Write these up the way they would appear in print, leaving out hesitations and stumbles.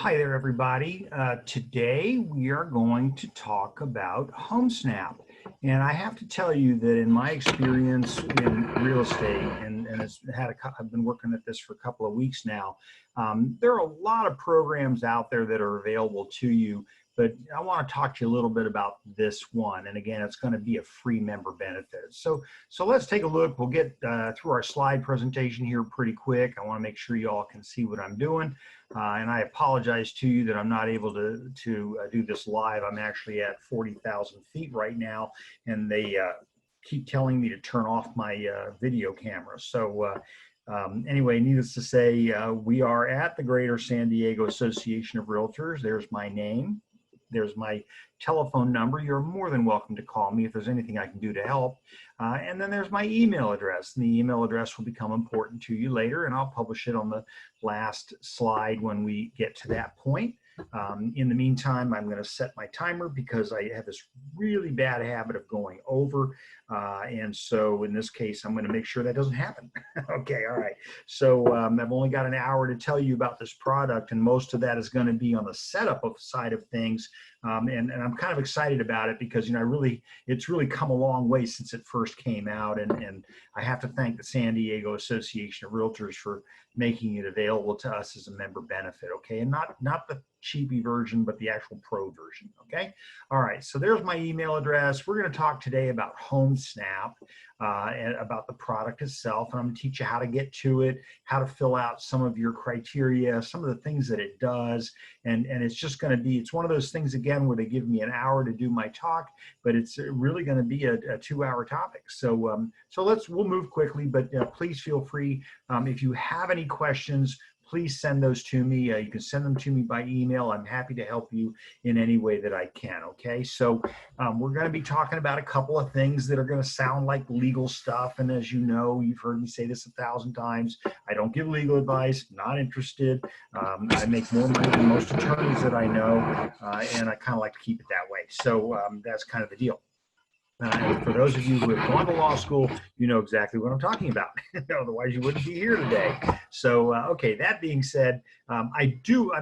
Hi there, everybody. Today we are going to talk about Homesnap. And I have to tell you that in my experience in real estate, I've been working at this for a couple of weeks now, there are a lot of programs out there that are available to you, but I want to talk to you a little bit about this one. And again, it's going to be a free member benefit. So let's take a look. We'll get through our slide presentation here pretty quick. I want to make sure you all can see what I'm doing. And I apologize to you that I'm not able to do this live. I'm actually at 40,000 feet right now, and they keep telling me to turn off my video camera. So anyway, needless to say, we are at the Greater San Diego Association of Realtors. There's my name. There's my telephone number. You're more than welcome to call me if there's anything I can do to help. And then there's my email address. And the email address will become important to you later, and I'll publish it on the last slide when we get to that point. In the meantime, I'm going to set my timer because I have this really bad habit of going over. And so in this case, I'm going to make sure that doesn't happen. Okay, all right. So I've only got an hour to tell you about this product, and most of that is going to be on the setup side of things. And I'm kind of excited about it because, you know, it's really come a long way since it first came out. And I have to thank the San Diego Association of Realtors for making it available to us as a member benefit. Okay. And not the cheapy version, but the actual pro version. Okay. All right. So there's my email address. We're going to talk today about Homesnap, and about the product itself. And I'm going to teach you how to get to it, how to fill out some of your criteria, some of the things that it does. And it's just going to be, it's one of those things again, where they give me an hour to do my talk, but it's really going to be a 2-hour topic. So, we'll move quickly, but please feel free. If you have any questions, please send those to me. You can send them to me by email. I'm happy to help you in any way that I can, okay? So we're going to be talking about a couple of things that are going to sound like legal stuff. And as you know, you've heard me say this 1,000 times. I don't give legal advice, not interested. I make more money than most attorneys that I know, and I kind of like to keep it that way. So that's kind of the deal. And for those of you who have gone to law school, you know exactly what I'm talking about. Otherwise, you wouldn't be here today. So, okay, that being said, I'm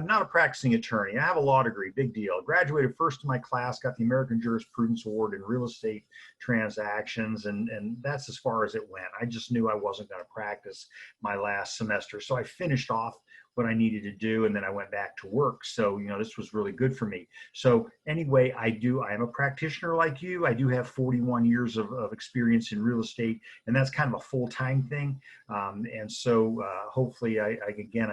not a practicing attorney. I have a law degree, big deal. I graduated first in my class, got the American Jurisprudence Award in real estate transactions, and that's as far as it went. I just knew I wasn't going to practice my last semester. So I finished off what I needed to do, and then I went back to work. So, you know, this was really good for me. So anyway, I am a practitioner like you. I do have 41 years of experience in real estate, and that's kind of a full-time thing. And so hopefully I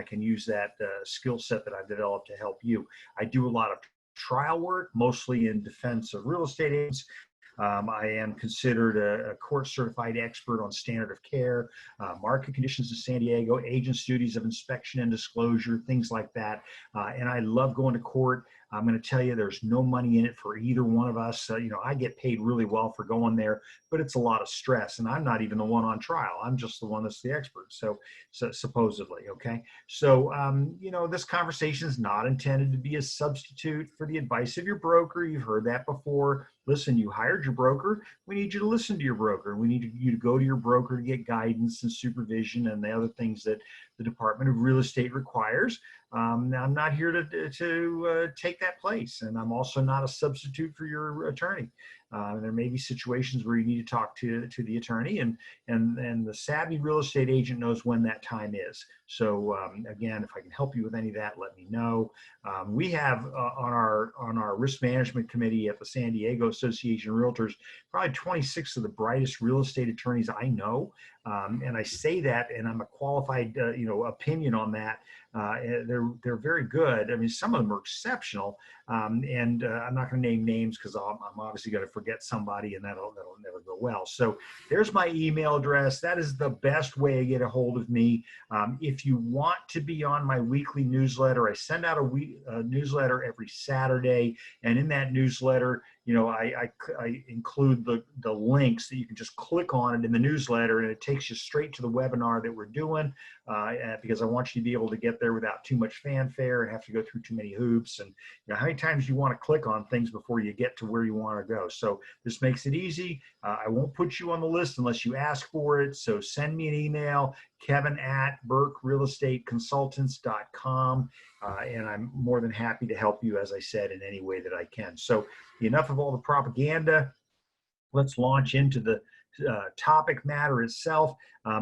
can use that skill set that I've developed to help you. I do a lot of trial work, mostly in defense of real estate agents. I am considered a court-certified expert on standard of care, market conditions in San Diego, agents' duties of inspection and disclosure, things like that. And I love going to court. I'm going to tell you, there's no money in it for either one of us. You know, I get paid really well for going there, but it's a lot of stress, and I'm not even the one on trial. I'm just the one that's the expert. So supposedly, okay. So, you know, this conversation is not intended to be a substitute for the advice of your broker. You've heard that before. Listen, you hired your broker. We need you to listen to your broker. We need you to go to your broker to get guidance and supervision and the other things that the Department of Real Estate requires. I'm not here to take that place, and I'm also not a substitute for your attorney. There may be situations where you need to talk to the attorney, and the savvy real estate agent knows when that time is. So again, if I can help you with any of that, let me know. We have on our risk management committee at the San Diego Association of Realtors probably 26 of the brightest real estate attorneys I know, and I say that, and I'm a qualified opinion on that. They're very good. I mean, some of them are exceptional, and I'm not going to name names because I'm obviously going to forget somebody, and that'll never go well. So there's my email address. That is the best way to get a hold of me. If you want to be on my weekly newsletter, I send out a newsletter every Saturday, and in that newsletter, you know, I include the links that you can just click on it in the newsletter, and it takes you straight to the webinar that we're doing, because I want you to be able to get there without too much fanfare and have to go through too many hoops. And you know, how many times you want to click on things before you get to where you want to go. So this makes it easy. I won't put you on the list unless you ask for it. So send me an email, kevin@burkerealestateconsultants.com. And I'm more than happy to help you, as I said, in any way that I can. So enough of all the propaganda. Let's launch into the topic matter itself.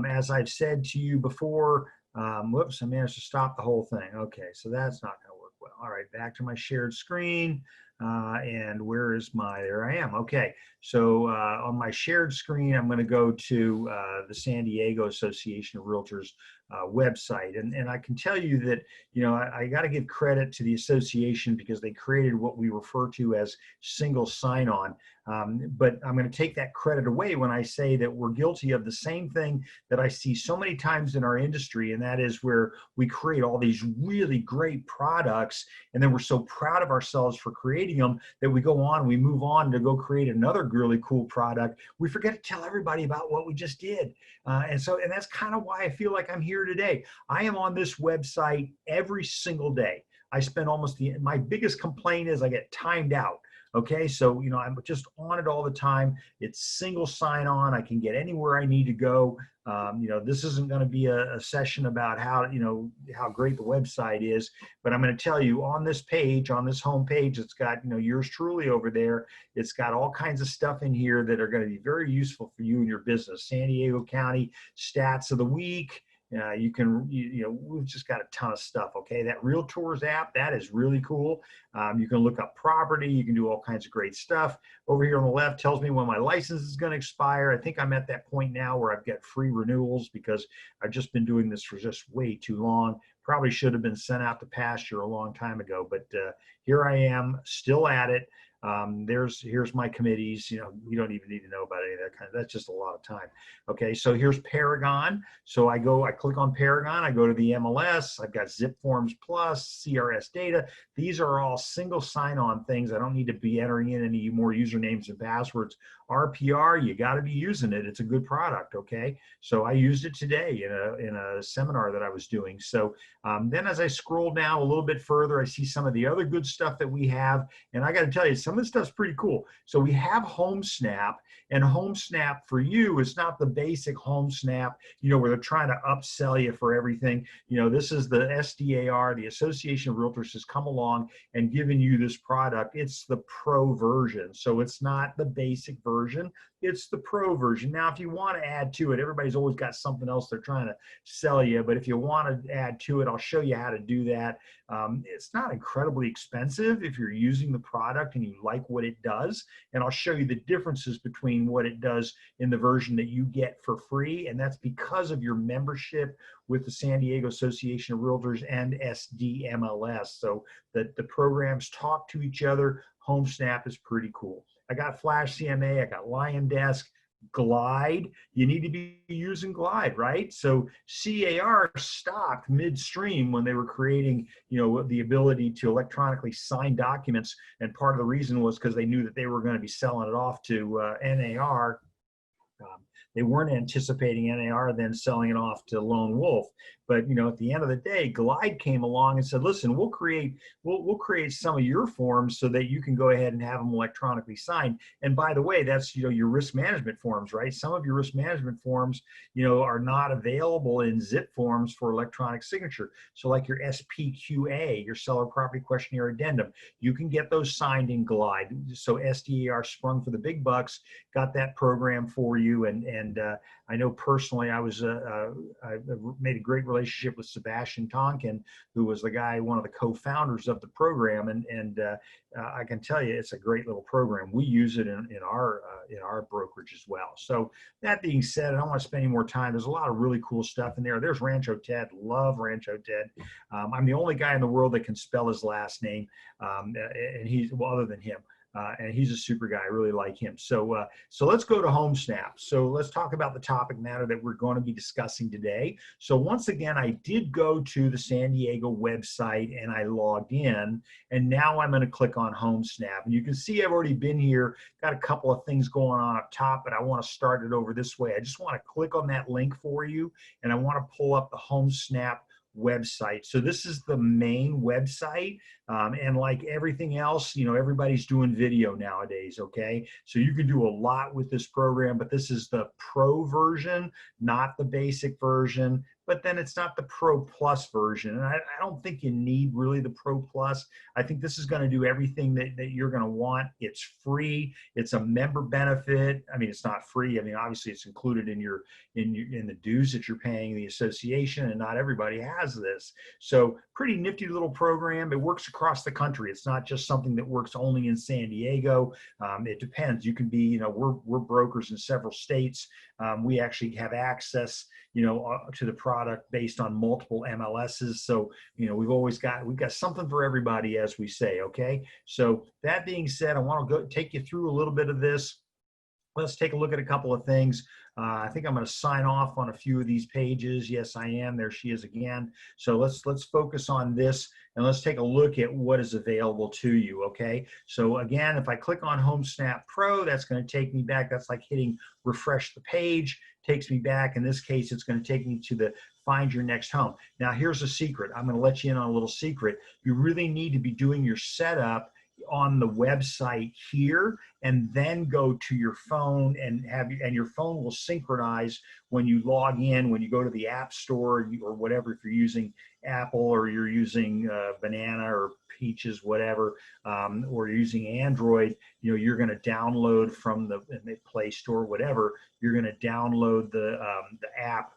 As I've said to you before, whoops, I managed to stop the whole thing. Okay, so that's not going to work well. All right, back to my shared screen. And where is there I am. Okay, so on my shared screen, I'm going to go to the San Diego Association of Realtors website. And I can tell you that, I got to give credit to the association because they created what we refer to as single sign-on. But I'm going to take that credit away when I say that we're guilty of the same thing that I see so many times in our industry, and that is where we create all these really great products, and then we're so proud of ourselves for creating them that we move on to go create another really cool product. We forget to tell everybody about what we just did. And that's kind of why I feel like I'm here today. I am on this website every single day. I spend my biggest complaint is I get timed out. Okay, so I'm just on it all the time. It's single sign-on. I can get anywhere I need to go. This isn't going to be a session about how great the website is, but I'm going to tell you on this page, on this home page, it's got yours truly over there. It's got all kinds of stuff in here that are going to be very useful for you and your business. San Diego County stats of the week. We've just got a ton of stuff. Okay, that REALTORS app, that is really cool. You can look up property. You can do all kinds of great stuff. Over here on the left tells me when my license is going to expire. I think I'm at that point now where I've got free renewals because I've just been doing this for just way too long. Probably should have been sent out to pasture a long time ago, but here I am, still at it. Here's my committees. You don't even need to know about any of that that's just a lot of time. Okay, so here's Paragon. So I click on Paragon, I go to the MLS, I've got Zip Forms Plus, CRS data. These are all single sign-on things. I don't need to be entering in any more usernames and passwords. RPR, you got to be using it. It's a good product. Okay, so I used it today in a seminar that I was doing. So then as I scroll down a little bit further, I see some of the other good stuff that we have, and I got to tell you, some of this stuff's pretty cool. So we have Homesnap, and Homesnap for you is not the basic Homesnap, where they're trying to upsell you for everything. This is the SDAR, the Association of Realtors, has come along and given you this product. It's the pro version. So it's not the basic version. It's the pro version. Now, if you want to add to it, everybody's always got something else they're trying to sell you. But if you want to add to it, I'll show you how to do that. It's not incredibly expensive if you're using the product and you like what it does. And I'll show you the differences between what it does in the version that you get for free. And that's because of your membership with the San Diego Association of Realtors and SDMLS. So that the programs talk to each other. Homesnap is pretty cool. I got Flash CMA, I got Lion Desk, Glide. You need to be using Glide, right? So CAR stopped midstream when they were creating, the ability to electronically sign documents. And part of the reason was because they knew that they were going to be selling it off to NAR. They weren't anticipating NAR then selling it off to Lone Wolf. But at the end of the day, Glide came along and said, listen, we'll create some of your forms so that you can go ahead and have them electronically signed. And by the way, that's your risk management forms, right? Some of your risk management forms, are not available in zip forms for electronic signature. So like your SPQA, your seller property questionnaire addendum, you can get those signed in Glide. So SDAR sprung for the big bucks, got that program for you. And I know personally, I made a great relationship with Sebastian Tonkin, who was one of the co-founders of the program, and I can tell you it's a great little program. We use it in our brokerage as well. So that being said, I don't want to spend any more time. There's a lot of really cool stuff in there. There's Rancho Ted. Love Rancho Ted. I'm the only guy in the world that can spell his last name, and he's other than him. And he's a super guy. I really like him. So let's go to Homesnap. So let's talk about the topic matter that we're going to be discussing today. So once again, I did go to the San Diego website and I logged in, and now I'm going to click on Homesnap. And you can see I've already been here, got a couple of things going on up top, but I want to start it over this way. I just want to click on that link for you, and I want to pull up the Homesnap website. So this is the main website. And like everything else, you know, everybody's doing video nowadays, okay? So you can do a lot with this program, but this is the pro version, not the basic version. But then it's not the Pro Plus version. And I don't think you need really the Pro Plus. I think this is going to do everything that you're going to want. It's free. It's a member benefit. I mean, it's not free. I mean, obviously it's included in the dues that you're paying the association, and not everybody has this. So pretty nifty little program. It works across the country. It's not just something that works only in San Diego. It depends. You can be, you know, we're brokers in several states. We actually have access, you know, to the product based on multiple MLSs. So, you know, we've got something for everybody, as we say. Okay. So that being said, I want to go take you through a little bit of this. Let's take a look at a couple of things. I think I'm going to sign off on a few of these pages. Yes, I am. There she is again. So let's focus on this, and let's take a look at what is available to you, okay? So again, if I click on Homesnap Pro, that's going to take me back. That's like hitting refresh the page, takes me back. In this case, it's going to take me to the find your next home. Now, here's a secret. I'm going to let you in on a little secret. You really need to be doing your setup on the website here, and then go to your phone and your phone will synchronize when you log in, when you go to the App Store or whatever, if you're using Apple or you're using Banana or Peaches, whatever, or you're using Android, you know, you're going to download from the Play Store, whatever, you're going to download the app.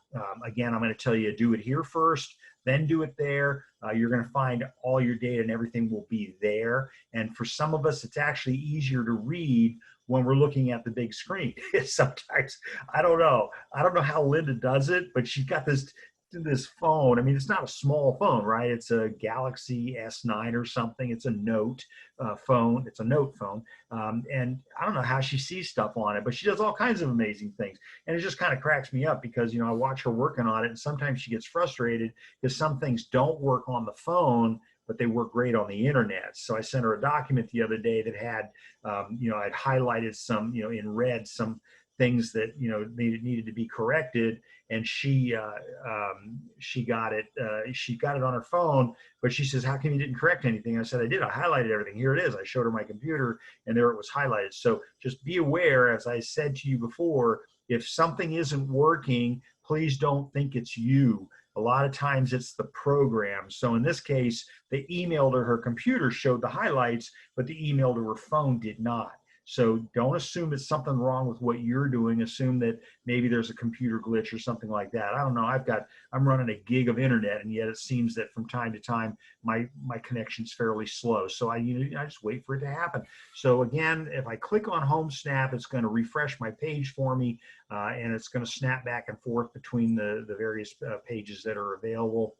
Again, I'm going to tell you to do it here first, then do it there. You're going to find all your data and everything will be there. And for some of us, it's actually easier to read when we're looking at the big screen. Sometimes, I don't know how Linda does it, but she's got this phone. I mean, it's not a small phone, right? It's a Galaxy S9 or something. It's a Note phone. It's a Note phone. And I don't know how she sees stuff on it, but she does all kinds of amazing things. And it just kind of cracks me up because, you know, I watch her working on it, and sometimes she gets frustrated because some things don't work on the phone, but they work great on the internet. So I sent her a document the other day that had, you know, I'd highlighted some, you know, in red, some things that, you know, needed to be corrected, and she got it on her phone, but she says, how come you didn't correct anything? I said, I did. I highlighted everything. Here it is. I showed her my computer, and there it was highlighted. So just be aware, as I said to you before, if something isn't working, please don't think it's you. A lot of times it's the program. So in this case, the email to her computer showed the highlights, but the email to her phone did not. So don't assume it's something wrong with what you're doing. Assume that maybe there's a computer glitch or something like that. I don't know. I'm running a gig of internet, and yet it seems that from time to time my connection's fairly slow. So I just wait for it to happen. So again, if I click on Homesnap, it's going to refresh my page for me, and it's going to snap back and forth between the various pages that are available.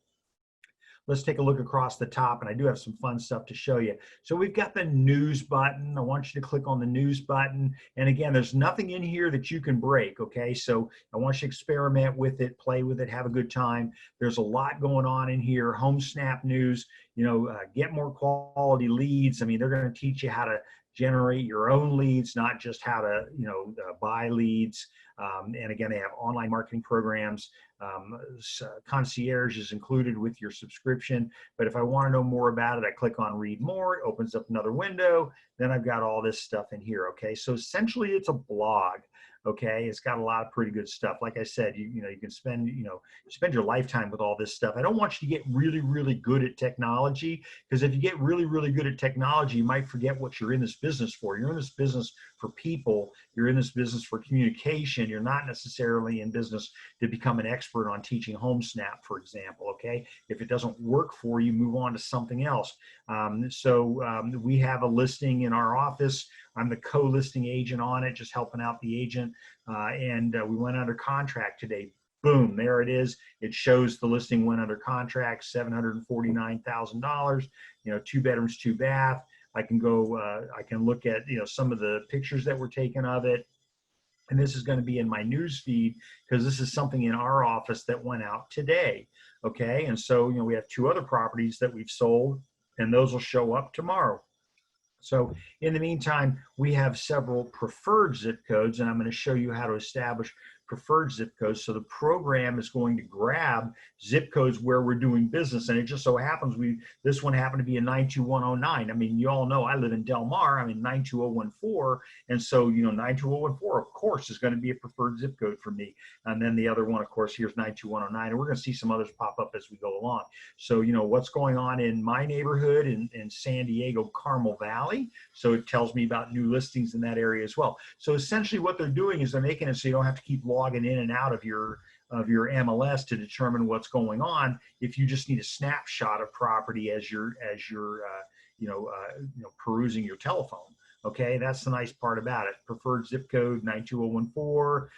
Let's take a look across the top, and I do have some fun stuff to show you. So we've got the news button. I want you to click on the news button. And again, there's nothing in here that you can break, okay? So I want you to experiment with it, play with it, have a good time. There's a lot going on in here. Homesnap News, you know, get more quality leads. I mean, they're going to teach you how to generate your own leads, not just how to, you know, buy leads. And again, they have online marketing programs. Concierge is included with your subscription. But if I want to know more about it, I click on read more. It opens up another window. Then I've got all this stuff in here. Okay, so essentially it's a blog. Okay, it's got a lot of pretty good stuff. Like I said, you know, you can spend your lifetime with all this stuff. I don't want you to get really, really good at technology, because if you get really, really good at technology, you might forget what you're in this business for. You're in this business for people. You're in this business for communication. You're not necessarily in business to become an expert on teaching Homesnap, for example. Okay, if it doesn't work for you, move on to something else. We have a listing in our office. I'm the co-listing agent on it, just helping out the agent. And we went under contract today. Boom, there it is. It shows the listing went under contract, $749,000, you know, 2 bedrooms, 2 bath. I can go, I can look at, you know, some of the pictures that were taken of it. And this is going to be in my news feed, because this is something in our office that went out today. Okay. And so, you know, we have 2 other properties that we've sold, and those will show up tomorrow. So in the meantime, we have several preferred zip codes, and I'm going to show you how to establish preferred zip codes. So the program is going to grab zip codes where we're doing business. And it just so happens this one happened to be a 92109. I mean, you all know I live in Del Mar. I'm in 92014. And so, 92014, of course, is going to be a preferred zip code for me. And then the other one, of course, here's 92109. And we're going to see some others pop up as we go along. So, what's going on in my neighborhood in San Diego, Carmel Valley. So it tells me about new listings in that area as well. So essentially what they're doing is they're making it so you don't have to keep logging in and out of your MLS to determine what's going on. If you just need a snapshot of property as you're perusing your telephone. Okay, that's the nice part about it. Preferred zip code 92014,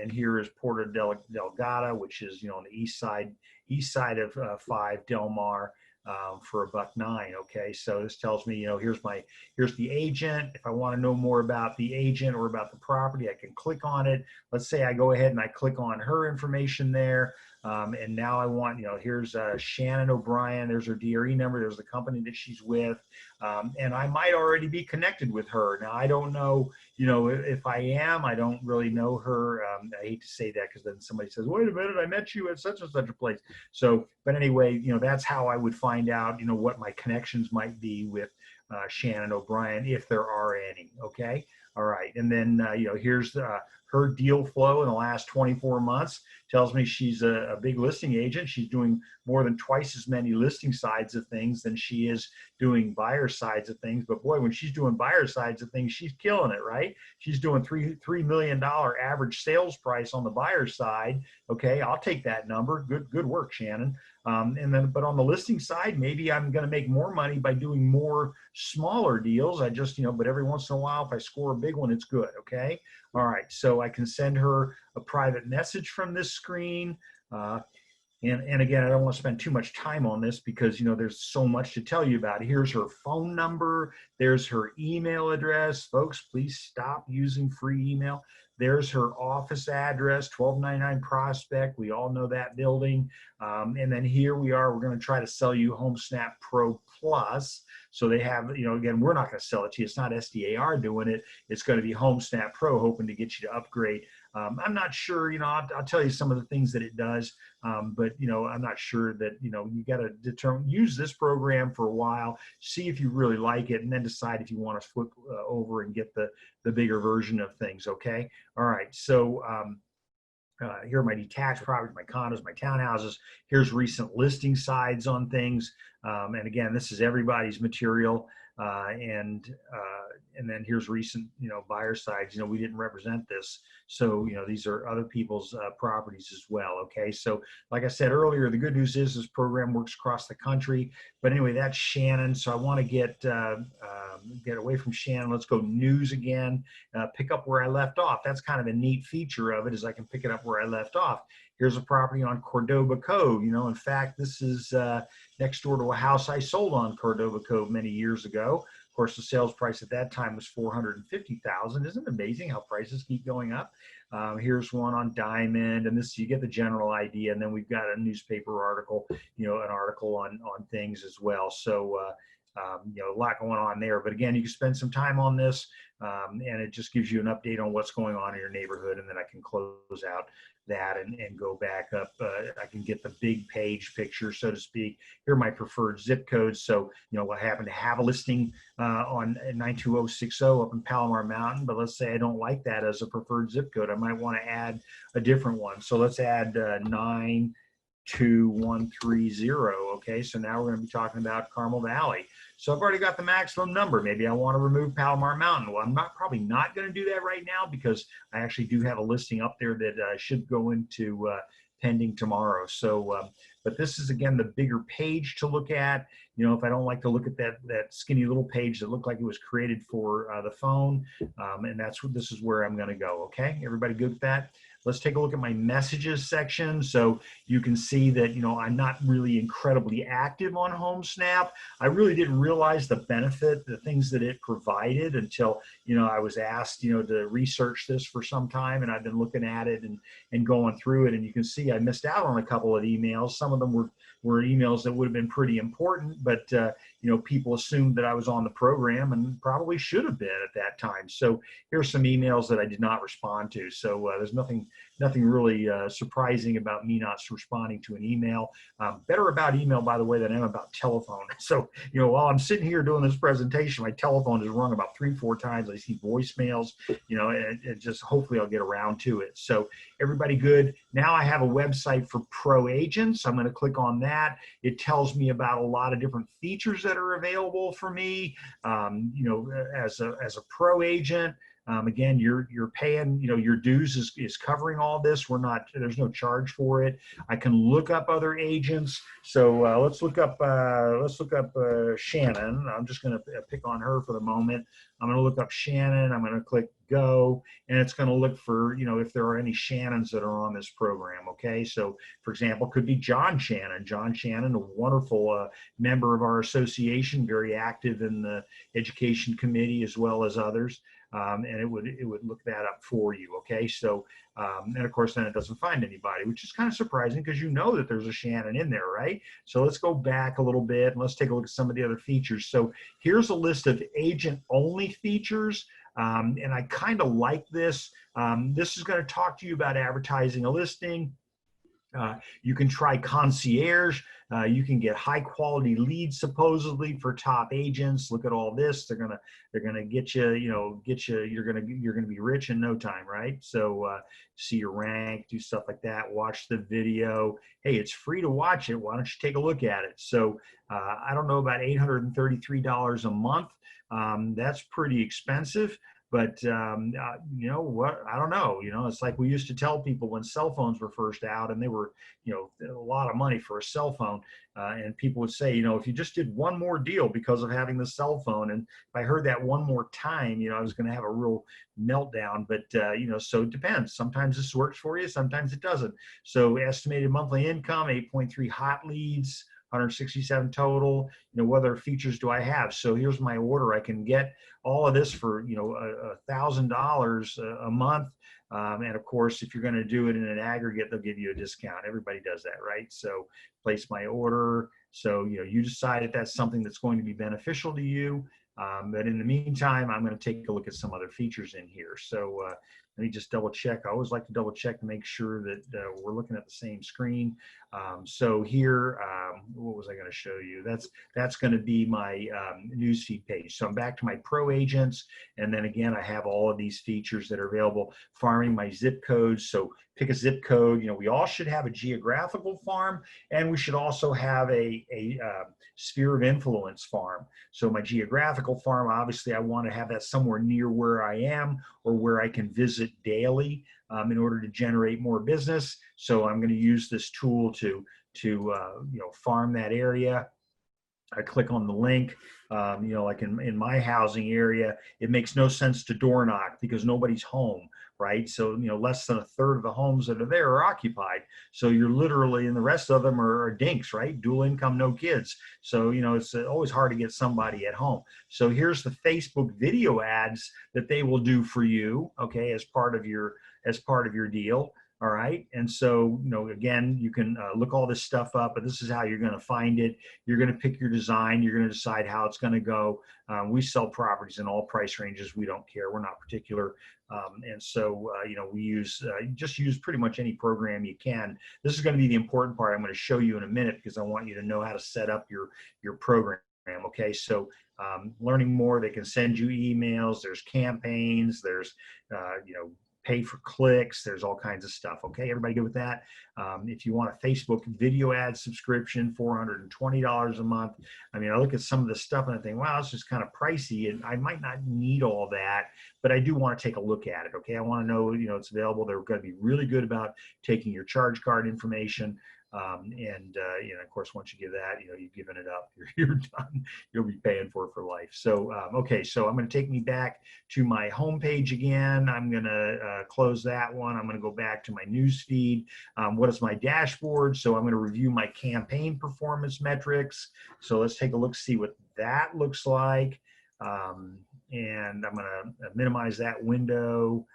and here is Puerto Delgado, which is on the east side of 5 Del Mar. For $1.09. Okay, so this tells me, here's the agent. If I want to know more about the agent or about the property, I can click on it. Let's say I go ahead and I click on her information there. And now I want, here's Shannon O'Brien. There's her DRE number. There's the company that she's with. And I might already be connected with her. Now, I don't know, if I am, I don't really know her. I hate to say that because then somebody says, wait a minute, I met you at such and such a place. So, but anyway, that's how I would find out, what my connections might be with Shannon O'Brien, if there are any. Okay. All right. And then, here's her deal flow in the last 24 months. Tells me she's a big listing agent. She's doing more than twice as many listing sides of things than she is doing buyer sides of things. But boy, when she's doing buyer sides of things, she's killing it, right? She's doing $3 million average sales price on the buyer side. Okay, I'll take that number. Good work, Shannon. But on the listing side, maybe I'm going to make more money by doing more smaller deals. I just, but every once in a while, if I score a big one, it's good. Okay. All right. So I can send her a private message from this screen. And again, I don't want to spend too much time on this because, there's so much to tell you about. Here's her phone number. There's her email address. Folks, please stop using free email. There's her office address, 1299 Prospect. We all know that building. And then here we are. We're going to try to sell you Homesnap Pro Plus. So they have, again, we're not going to sell it to you. It's not SDAR doing it. It's going to be Homesnap Pro, hoping to get you to upgrade. I'm not sure, I'll tell you some of the things that it does. But, I'm not sure that, you got to use this program for a while, see if you really like it, and then decide if you want to flip over and get the bigger version of things. Okay. All right. So, here are my detached properties, my condos, my townhouses. Here's recent listing sides on things. And again, this is everybody's material. And then here's recent, buyer sides. We didn't represent this. So, these are other people's properties as well. Okay. So like I said earlier, the good news is this program works across the country. But anyway, that's Shannon. So I want to get away from Shannon. Let's go news again, pick up where I left off. That's kind of a neat feature of it, is I can pick it up where I left off. Here's a property on Cordova Cove. In fact, this is next door to a house I sold on Cordova Cove many years ago. Of course, the sales price at that time was $450,000. Isn't it amazing how prices keep going up? Here's one on Diamond, and this, you get the general idea. And then we've got a newspaper article, an article on things as well. So, a lot going on there. But again, you can spend some time on this, and it just gives you an update on what's going on in your neighborhood. And then I can close out that and go back up. I can get the big page picture, so to speak. Here are my preferred zip codes. So, I happen to have a listing on 92060 up in Palomar Mountain, but let's say I don't like that as a preferred zip code. I might want to add a different one. So let's add 92130. Okay, so now we're going to be talking about Carmel Valley. So I've already got the maximum number. Maybe I want to remove Palomar Mountain. Well, I'm probably not going to do that right now because I actually do have a listing up there that should go into pending tomorrow. So, but this is, again, the bigger page to look at. If I don't like to look at that skinny little page that looked like it was created for the phone, and this is where I'm going to go. Okay, everybody good with that? Let's take a look at my messages section. So you can see that, I'm not really incredibly active on Homesnap. I really didn't realize the benefit, the things that it provided until, I was asked, to research this for some time, and I've been looking at it and going through it. And you can see I missed out on a couple of emails. Some some of them were emails that would have been pretty important, but you know, people assumed that I was on the program and probably should have been at that time. So here's some emails that I did not respond to. So there's nothing really surprising about me not responding to an email. Better about email, by the way, than I am about telephone. So, you know, while I'm sitting here doing this presentation, my telephone has rung about 3-4 times. I see voicemails, you know, and just hopefully I'll get around to it. So everybody good. Now I have a website for pro agents. I'm going to click on that. It tells me about a lot of different features that are available for me, you know, as a pro agent. Again, you're paying, you know, your dues is covering all this. There's no charge for it. I can look up other agents. So let's look up Shannon. I'm just going to pick on her for the moment. I'm going to look up Shannon. I'm going to click go, and it's going to look for, you know, if there are any Shannons that are on this program. Okay, so for example, could be John Shannon. John Shannon, a wonderful member of our association, very active in the education committee as well as others. And it would look that up for you. Okay, so and of course then it doesn't find anybody, which is kind of surprising because you know that there's a Shannon in there, right? So let's go back a little bit and let's take a look at some of the other features. So here's a list of agent only features. And I kind of like this. This is going to talk to you about advertising a listing. You can try concierge. You can get high quality leads supposedly for top agents. Look at all this. They're gonna get you. You know, You're gonna be rich in no time, right? So see your rank, do stuff like that. Watch the video. Hey, it's free to watch it. Why don't you take a look at it? So I don't know about $833 a month. That's pretty expensive. But you know what? I don't know. You know, it's like we used to tell people when cell phones were first out, and they were, you know, a lot of money for a cell phone. And people would say, you know, if you just did one more deal because of having the cell phone, and if I heard that one more time, you know, I was going to have a real meltdown. But you know, so it depends. Sometimes this works for you, sometimes it doesn't. So estimated monthly income, 8.3 hot leads, 167 total. You know, what other features do I have? So here's my order. I can get all of this for, you know, $1,000 a month. And of course, if you're going to do it in an aggregate, they'll give you a discount. Everybody does that, right? So place my order. So, you know, you decide if that's something that's going to be beneficial to you. But in the meantime, I'm going to take a look at some other features in here. So let me just double check. I always like to double check to make sure that we're looking at the same screen. So here, what was I going to show you? That's going to be my newsfeed page. So I'm back to my pro agents. And then again, I have all of these features that are available. Farming my zip codes. So pick a zip code. You know, we all should have a geographical farm, and we should also have a sphere of influence farm. So my geographical farm, obviously I want to have that somewhere near where I am or where I can visit daily in order to generate more business. So I'm going to use this tool to you know, farm that area. I click on the link. You know, like in my housing area, it makes no sense to door knock because nobody's home, right? So, you know, less than a third of the homes that are there are occupied. So you're literally, and the rest of them are dinks, right? Dual income, no kids. So, you know, it's always hard to get somebody at home. So here's the Facebook video ads that they will do for you, okay, as part of your deal. All right. And so, you know, again, you can look all this stuff up, but this is how you're going to find it. You're going to pick your design. You're going to decide how it's going to go. We sell properties in all price ranges. We don't care. We're not particular. And so, you know, we just use pretty much any program you can. This is going to be the important part. I'm going to show you in a minute because I want you to know how to set up your program. Okay. So, learning more, they can send you emails. There's campaigns. There's, you know, pay for clicks. There's all kinds of stuff. Okay, everybody good with that? If you want a Facebook video ad subscription, $420 a month. I mean, I look at some of the stuff and I think, wow, this is kind of pricey, and I might not need all that, but I do want to take a look at it. Okay, I want to know, you know, it's available. They're going to be really good about taking your charge card information. You know, of course, once you give that, you know, you've given it up, you're done. You'll be paying for it for life. So, okay, so I'm going to take me back to my home page again. I'm going to close that one. I'm going to go back to my news feed. What is my dashboard? So I'm going to review my campaign performance metrics. So let's take a look, see what that looks like. And I'm going to minimize that window.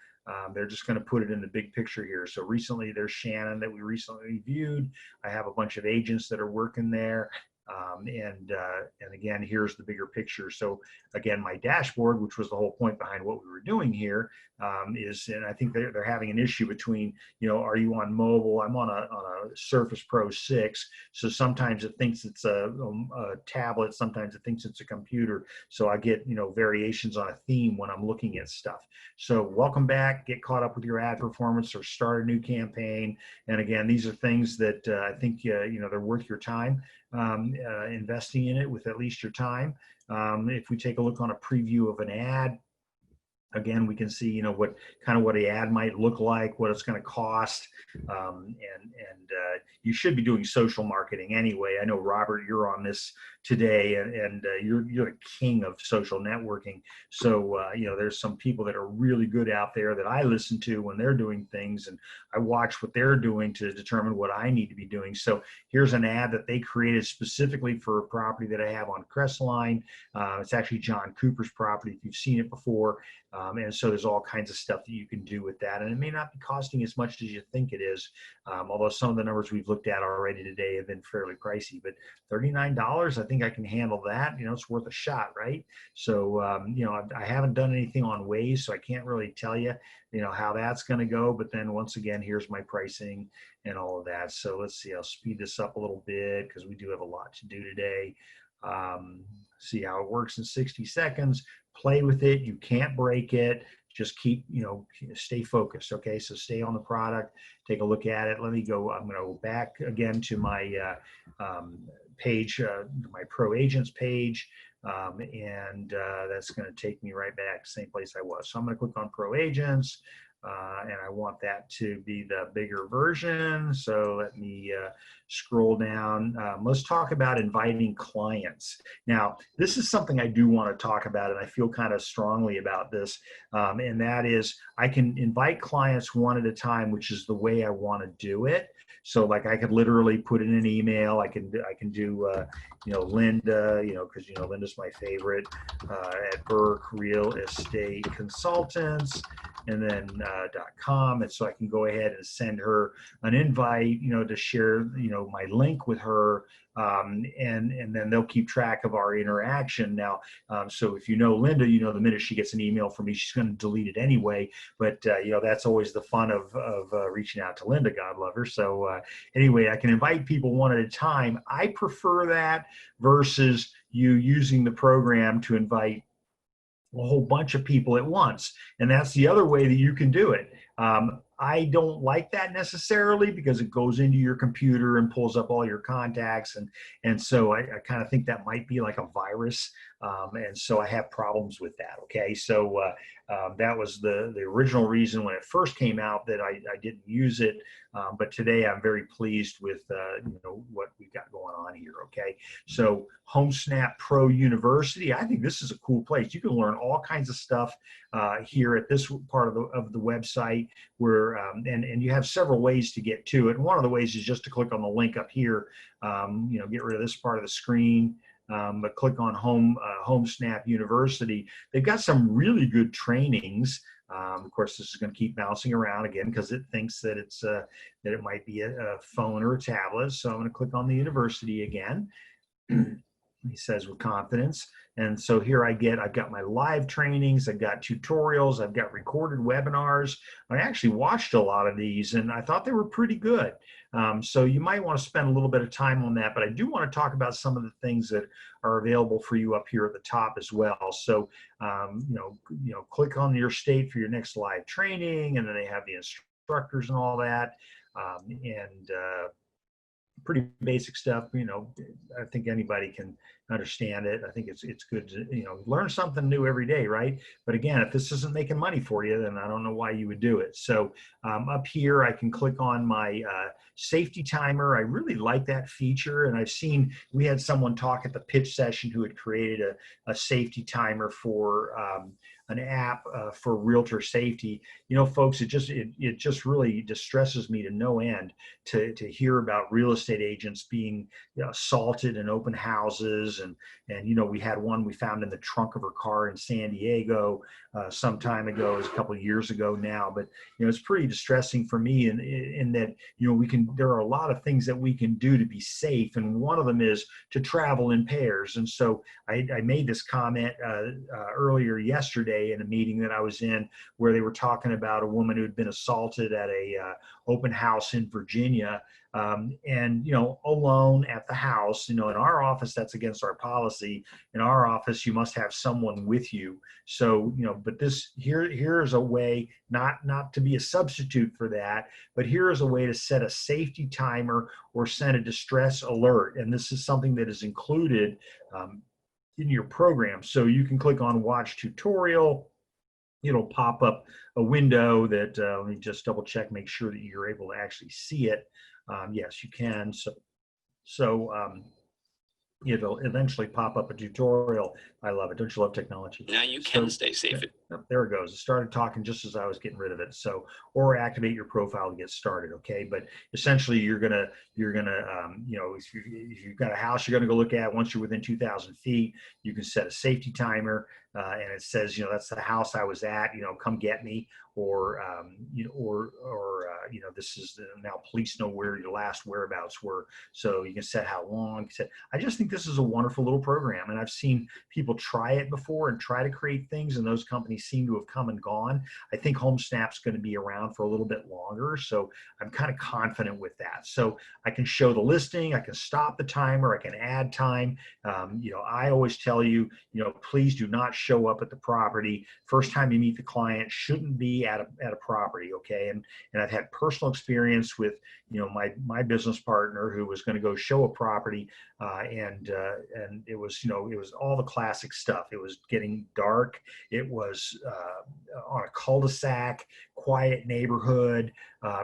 They're just going to put it in the big picture here. So recently there's Shannon that we recently reviewed. I have a bunch of agents that are working there. And again, here's the bigger picture. So again, my dashboard, which was the whole point behind what we were doing here, is, and I think they're having an issue between, are you on mobile? I'm on a Surface Pro 6. So sometimes it thinks it's a tablet. Sometimes it thinks it's a computer. So I get, variations on a theme when I'm looking at stuff. So welcome back, get caught up with your ad performance or start a new campaign. And again, these are things that I think, they're worth your time. Investing in it with at least your time. If we take a look on a preview of an ad, again, we can see, what an ad might look like, what it's going to cost, and you should be doing social marketing anyway. I know, Robert, you're on this today, and you're the king of social networking. So there's some people that are really good out there that I listen to when they're doing things, and I watch what they're doing to determine what I need to be doing. So here's an ad that they created specifically for a property that I have on Crestline. It's actually John Cooper's property, if you've seen it before. And so there's all kinds of stuff that you can do with that. And it may not be costing as much as you think it is, although some of the numbers we've looked at already today have been fairly pricey. But $39, I think I can handle that. It's worth a shot, right? So, I haven't done anything on Waze, so I can't really tell you, how that's going to go. But then once again, here's my pricing and all of that. So let's see, I'll speed this up a little bit because we do have a lot to do today. See how it works in 60 seconds. Play with it. You can't break it. Just keep, stay focused. Okay. So stay on the product, take a look at it. Let me go. I'm going to go back again to my page, my Pro Agents page. And that's going to take me right back to the same place I was. So I'm going to click on Pro Agents. And I want that to be the bigger version. So let me scroll down. Let's talk about inviting clients. Now, this is something I do want to talk about, and I feel kind of strongly about this. And that is, I can invite clients one at a time, which is the way I want to do it. So like I could literally put in an email. I can do Linda, because Linda's my favorite, at Burke Real Estate Consultants, and then .com. And so I can go ahead and send her an invite, to share, my link with her. And then they'll keep track of our interaction. Now, so if Linda, the minute she gets an email from me, she's going to delete it anyway. But, that's always the fun of reaching out to Linda, God love her. So anyway, I can invite people one at a time. I prefer that versus you using the program to invite a whole bunch of people at once. And that's the other way that you can do it. I don't like that necessarily because it goes into your computer and pulls up all your contacts. And so I kind of think that might be like a virus. And so I have problems with that. Okay. So that was the original reason when it first came out that I didn't use it. But today I'm very pleased with, what we've got going on here. Okay. So Homesnap Pro University, I think this is a cool place. You can learn all kinds of stuff here at this part of the website where, and you have several ways to get to it. And one of the ways is just to click on the link up here, get rid of this part of the screen. But click on Homesnap University. They've got some really good trainings. Of course, this is going to keep bouncing around again because it thinks that it's that it might be a phone or a tablet. So I'm going to click on the university again. He says with confidence. And so here I've got my live trainings, I've got tutorials, I've got recorded webinars. I actually watched a lot of these and I thought they were pretty good. So you might want to spend a little bit of time on that, but I do want to talk about some of the things that are available for you up here at the top as well. So, click on your state for your next live training, and then they have the instructors and all that. Pretty basic stuff, I think anybody can understand it. I think it's good to, learn something new every day, right? But again, if this isn't making money for you, then I don't know why you would do it. So up here, I can click on my safety timer. I really like that feature. And we had someone talk at the pitch session who had created a safety timer for an app for realtor safety. You know, folks, it just really distresses me to no end to hear about real estate agents being assaulted in open houses, and you know, we had one we found in the trunk of her car in San Diego some time ago. It was a couple of years ago now, but you know, it's pretty distressing for me in that, you know, there are a lot of things that we can do to be safe, and one of them is to travel in pairs. And so I made this comment earlier yesterday in a meeting that I was in, where they were talking about a woman who had been assaulted at a open house in Virginia. And, you know, alone at the house. You know, in our office, that's against our policy. In our office, you must have someone with you. So, you know, but here's a way, not to be a substitute for that, but here is a way to set a safety timer or send a distress alert. And this is something that is included in your program. So you can click on Watch Tutorial. It'll pop up a window that, let me just double check, make sure that you're able to actually see it. Yes, you can. So it'll eventually pop up a tutorial. I love it. Don't you love technology? Now you can stay safe. There it goes. It started talking just as I was getting rid of it. So, or activate your profile to get started. Okay, but essentially, you're gonna, you know, if you've got a house you're gonna go look at, once you're within 2,000 feet, you can set a safety timer, and it says, you know, that's the house I was at. You know, come get me, or you know, you know, this is now police know where your last whereabouts were. So you can set how long. I just think this is a wonderful little program, and I've seen people try it before and try to create things, and those companies seem to have come and gone. I think Homesnap's going to be around for a little bit longer, so I'm kind of confident with that. So I can show the listing, I can stop the timer, I can add time. You know, I always tell you, you know, please do not show up at the property. First time you meet the client shouldn't be at a property, okay? And I've had personal experience with, you know, my business partner who was going to go show a property, and it was, you know, it was all the classic stuff. It was getting dark. It was on a cul-de-sac, quiet neighborhood,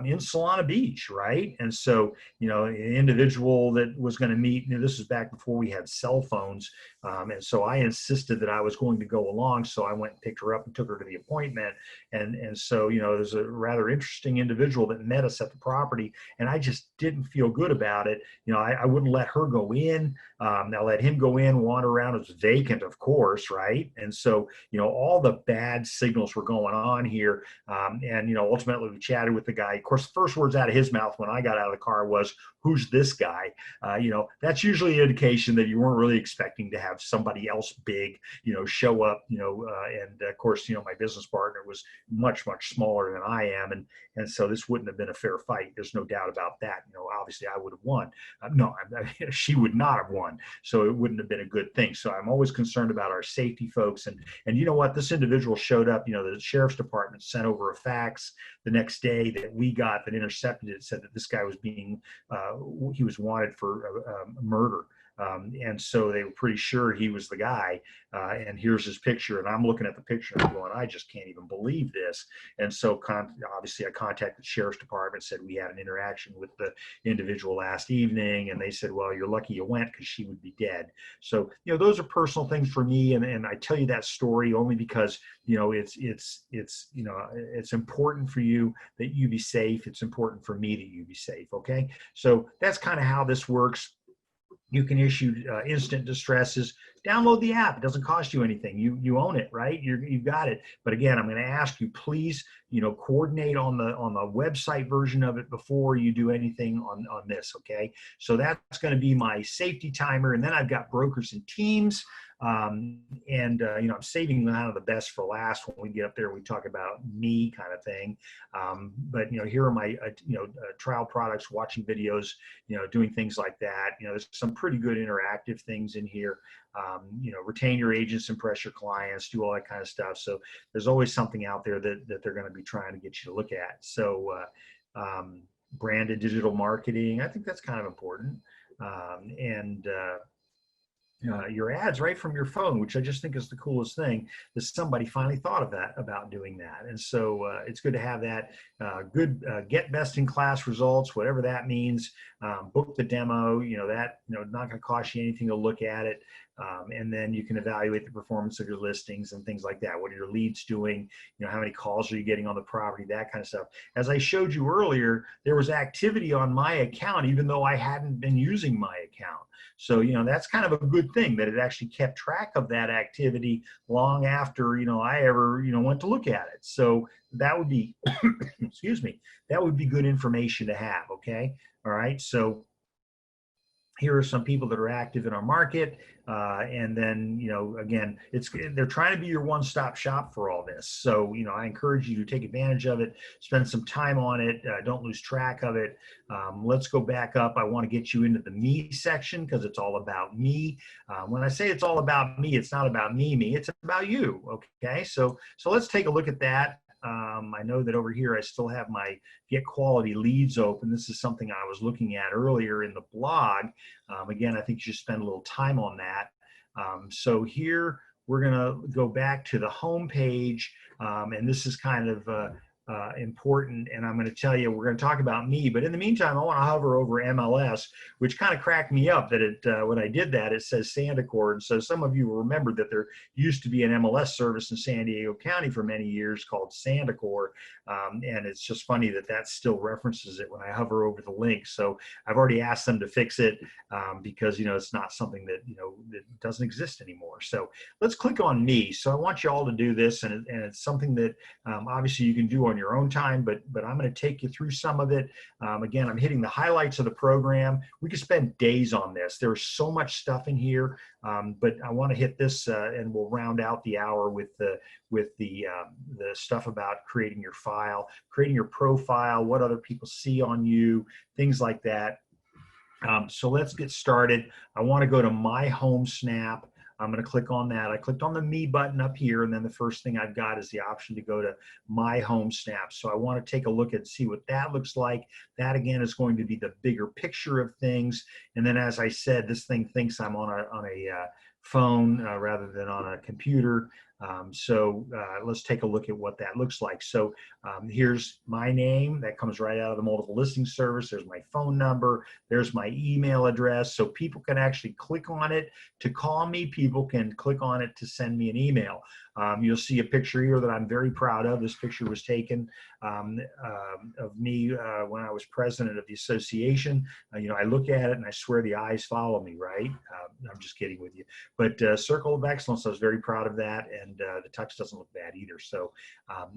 in Solana Beach, right? And so, you know, an individual that was going to meet, you know, this was back before we had cell phones, and so I insisted that I was going to go along. So I went and picked her up and took her to the appointment. And so, you know, there's a rather interesting individual that met us at the property, and I just didn't feel good about it. You know, I wouldn't let her go in. I let him go in, wander around. It was vacant, of course, right? And so, you know, all the bad signals were going on here. And, you know, ultimately we chatted with the guy. Of course, the first words out of his mouth when I got out of the car was, "Who's this guy?" You know, that's usually an indication that you weren't really expecting to have somebody else big, you know, show up, you know, and of course, you know, my business partner was much, much smaller than I am. And so this wouldn't have been a fair fight. There's no doubt about that. You know, obviously I would have won. No, she would not have won. So it wouldn't have been a good thing. So I'm always concerned about our safety, folks. And you know what? This individual showed up, you know, the sheriff's department sent over a fax the next day that we got that intercepted it, said that this guy was being, he was wanted for murder. And so they were pretty sure he was the guy. And here's his picture. And I'm looking at the picture and I'm going, I just can't even believe this. And so obviously I contacted the sheriff's department, said we had an interaction with the individual last evening. And they said, well, you're lucky you went because she would be dead. So, you know, those are personal things for me. And I tell you that story only because, you know, it's, you know, it's important for you that you be safe. It's important for me that you be safe. Okay. So that's kind of how this works. You can issue instant distresses. Download the app. It doesn't cost you anything. You own it, right? You've got it. But again, I'm going to ask you, please, you know, coordinate on the website version of it before you do anything on this. Okay. So that's going to be my safety timer, and then I've got brokers and teams. You know, I'm saving kind of the best for last. When we get up there, we talk about me kind of thing. But, you know, here are my, you know, trial products, watching videos, you know, doing things like that. You know, there's some pretty good interactive things in here. You know, retain your agents, impress your clients, do all that kind of stuff. So there's always something out there that they're going to be trying to get you to look at. So branded digital marketing, I think that's kind of important. your ads right from your phone, which I just think is the coolest thing. That somebody finally thought of that about doing that, and so it's good to have that. Good get best in class results, whatever that means. Book the demo. That not going to cost you anything to look at it, and then you can evaluate the performance of your listings and things like that. What are your leads doing? How many calls are you getting on the property? That kind of stuff. As I showed you earlier, there was activity on my account, even though I hadn't been using my account. So, that's kind of a good thing that it actually kept track of that activity long after, I ever, went to look at it. So that would be, excuse me, that would be good information to have. Okay. All right. So here are some people that are active in our market. And then, again, they're trying to be your one-stop shop for all this. So, I encourage you to take advantage of it, spend some time on it. Don't lose track of it. Let's go back up. I want to get you into the me section because it's all about me. When I say it's all about me, it's not about me, it's about you. Okay. So let's take a look at that. I know that over here I still have my get quality leads open. This is something I was looking at earlier in the blog. Again, I think you should spend a little time on that. So here we're going to go back to the home page, and this is kind of important, and I'm going to tell you, we're going to talk about me, but in the meantime, I want to hover over MLS, which kind of cracked me up that when I did that, it says Sandacor. And so some of you will remember that there used to be an MLS service in San Diego County for many years called Sandacor, and it's just funny that still references it when I hover over the link. So I've already asked them to fix it because, it's not something that, that doesn't exist anymore. So let's click on me. So I want you all to do this, and it's something that obviously you can do on your own time, but I'm going to take you through some of it. Again, I'm hitting the highlights of the program. We could spend days on this. There's so much stuff in here, but I want to hit this, and we'll round out the hour with the stuff about creating your file, creating your profile, what other people see on you, things like that. So let's get started. I want to go to My Homesnap. I'm going to click on that. I clicked on the Me button up here, and then the first thing I've got is the option to go to My Homesnap. So I want to take a look and see what that looks like. That, again, is going to be the bigger picture of things. And then, as I said, this thing thinks I'm on a phone rather than on a computer. So let's take a look at what that looks like. So here's my name. That comes right out of the multiple listing service. There's my phone number. There's my email address. So people can actually click on it to call me. People can click on it to send me an email. You'll see a picture here that I'm very proud of. This picture was taken of me when I was president of the association. I look at it and I swear the eyes follow me, right? I'm just kidding with you. But Circle of Excellence, I was very proud of that, and the touch doesn't look bad either. So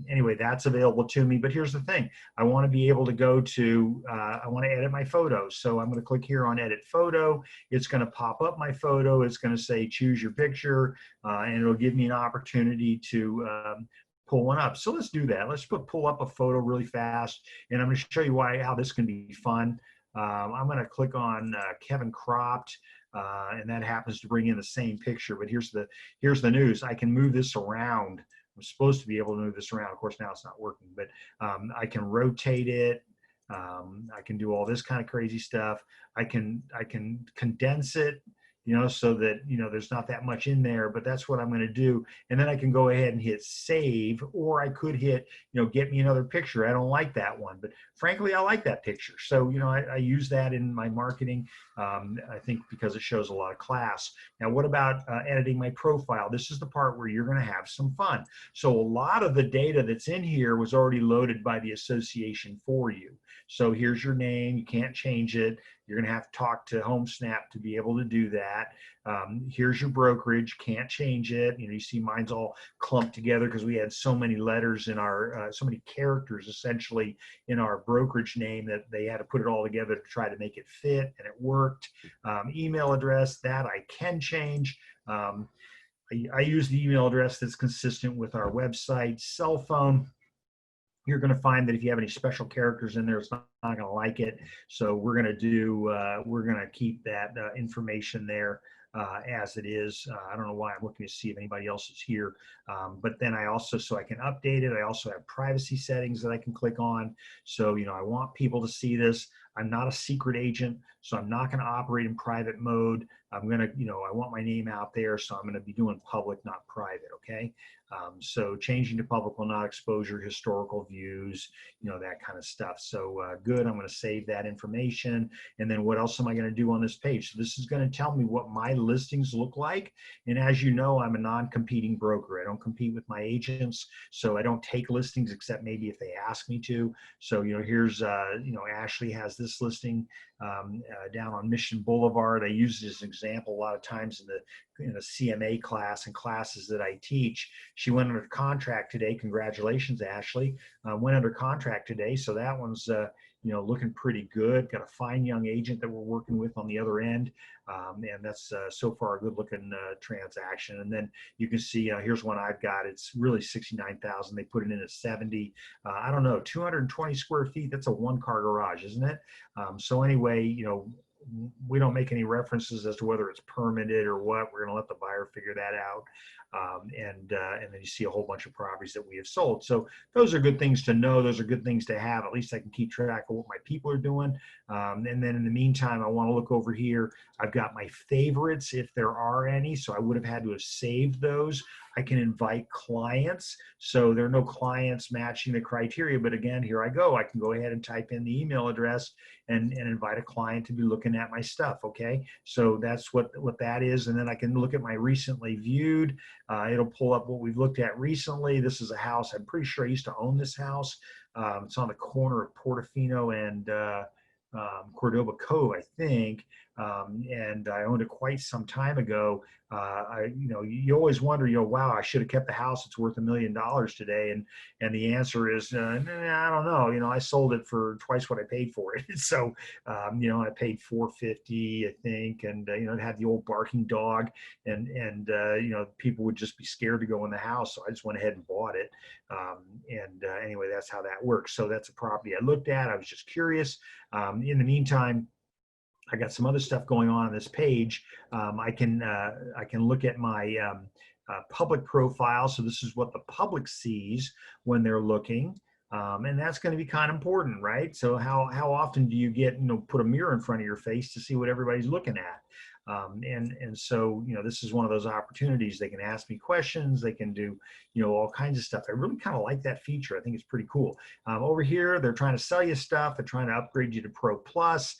anyway, that's available to me. But here's the thing. I want to be able to go to, I want to edit my photos. So I'm going to click here on Edit Photo. It's going to pop up my photo. It's going to say choose your picture, and it'll give me an opportunity to pull one up. So let's do that. Let's pull up a photo really fast, and I'm going to show you how this can be fun. I'm going to click on Kevin Cropped, and that happens to bring in the same picture. But here's the news. I can move this around. I'm supposed to be able to move this around. Of course, now it's not working, but I can rotate it. I can do all this kind of crazy stuff. I can condense it, so that, there's not that much in there, but that's what I'm going to do. And then I can go ahead and hit save, or I could hit, get me another picture. I don't like that one, but frankly, I like that picture. So, I use that in my marketing, I think, because it shows a lot of class. Now, what about editing my profile? This is the part where you're going to have some fun. So a lot of the data that's in here was already loaded by the association for you. So here's your name. You can't change it. You're going to have to talk to Homesnap to be able to do that. Here's your brokerage. Can't change it. You see mine's all clumped together because we had so many letters in our, so many characters essentially in our brokerage name that they had to put it all together to try to make it fit, and it worked. Email address, that I can change. I use the email address that's consistent with our website. Cell phone. You're going to find that if you have any special characters in there, it's not going to like it. So we're going to keep that information there as it is. I don't know why I'm looking to see if anybody else is here. But then I also, so I can update it. I also have privacy settings that I can click on. So, I want people to see this. I'm not a secret agent, so I'm not going to operate in private mode. I'm going to, I want my name out there, so I'm going to be doing public, not private. Okay. So changing to public will not exposure historical views, that kind of stuff. So good. I'm going to save that information. And then what else am I going to do on this page? So this is going to tell me what my listings look like. And as you know, I'm a non-competing broker. I don't compete with my agents. So I don't take listings except maybe if they ask me to. So, here's, Ashley has this listing down on Mission Boulevard. I use it as an example a lot of times in the CMA class and classes that I teach. She went under contract today. Congratulations, Ashley. Went under contract today. So that one's, looking pretty good. Got a fine young agent that we're working with on the other end. And that's so far a good looking transaction. And then you can see, here's one I've got. It's really 69,000. They put it in at 70. I don't know, 220 square feet. That's a one-car garage, isn't it? So anyway, we don't make any references as to whether it's permitted or what. We're going to let the buyer figure that out. And then you see a whole bunch of properties that we have sold. So those are good things to know. Those are good things to have. At least I can keep track of what my people are doing. And then in the meantime, I want to look over here. I've got my favorites, if there are any. So I would have had to have saved those. I can invite clients. So there are no clients matching the criteria. But again, here I go. I can go ahead and type in the email address and invite a client to be looking at my stuff. Okay. So that's what that is. And then I can look at my recently viewed. It'll pull up what we've looked at recently. This is a house. I'm pretty sure I used to own this house. It's on the corner of Portofino and Cordova Cove, I think. And I owned it quite some time ago. You always wonder, wow, I should have kept the house. It's worth $1 million today. And the answer is, I don't know. I sold it for twice what I paid for it. So, I paid $450, I think. And, it had the old barking dog and people would just be scared to go in the house. So I just went ahead and bought it. Anyway, that's how that works. So that's a property I looked at. I was just curious. In the meantime, I got some other stuff going on this page. I can look at my public profile. So this is what the public sees when they're looking. And that's going to be kind of important, right? So how often do you get, put a mirror in front of your face to see what everybody's looking at? And so, this is one of those opportunities. They can ask me questions. They can do, all kinds of stuff. I really kind of like that feature. I think it's pretty cool. Over here, they're trying to sell you stuff. They're trying to upgrade you to Pro Plus.